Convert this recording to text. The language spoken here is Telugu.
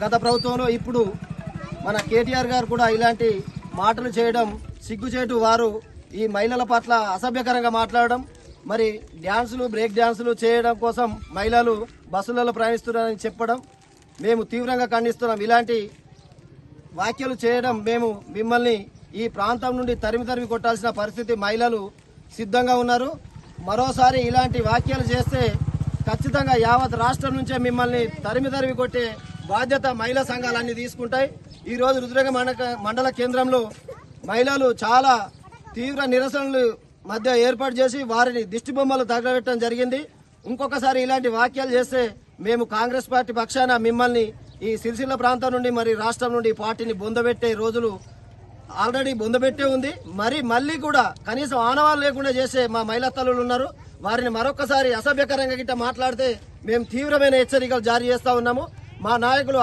గత ప్రభుత్వంలో ఇప్పుడు మన కేటీఆర్ గారు కూడా ఇలాంటి మాటలు చేయడం సిగ్గుచేటు. వారు ఈ మహిళల పట్ల అసభ్యకరంగా మాట్లాడడం, మరి డ్యాన్సులు బ్రేక్ డ్యాన్సులు చేయడం కోసం మహిళలు బస్సులలో ప్రయాణిస్తున్నారని చెప్పడం మేము తీవ్రంగా ఖండిస్తున్నాం. ఇలాంటి వ్యాఖ్యలు చేయడం మేము మిమ్మల్ని ఈ ప్రాంతం నుండి తరిమి కొట్టాల్సిన పరిస్థితి మహిళలు సిద్ధంగా ఉన్నారు. మరోసారి ఇలాంటి వ్యాఖ్యలు చేస్తే ఖచ్చితంగా యావత్ రాష్ట్రం నుంచే మిమ్మల్ని తరిమి కొట్టే బాధ్యత మహిళా సంఘాలన్నీ తీసుకుంటాయి. ఈ రోజు రుద్రగ మండల కేంద్రంలో మహిళలు చాలా తీవ్ర నిరసనలు మధ్య ఏర్పాటు చేసి వారిని దిష్టి బొమ్మలు తగలబెట్టడం జరిగింది. ఇంకొకసారి ఇలాంటి వ్యాఖ్యలు చేస్తే మేము కాంగ్రెస్ పార్టీ పక్షాన మిమ్మల్ని ఈ సిరిసిల్ల ప్రాంతం నుండి మరి రాష్ట్రం నుండి పార్టీని బొందబెట్టే రోజులు ఆల్రెడీ బొందబెట్టే ఉంది. మళ్ళీ కూడా కనీసం ఆనవాళ్ళు లేకుండా చేసే మా మహిళా తల్లులు ఉన్నారు. వారిని మరొకసారి అసభ్యకరంగా గిట్ట మాట్లాడితే మేము తీవ్రమైన హెచ్చరికలు జారీ చేస్తా ఉన్నాము. మా నాయకులు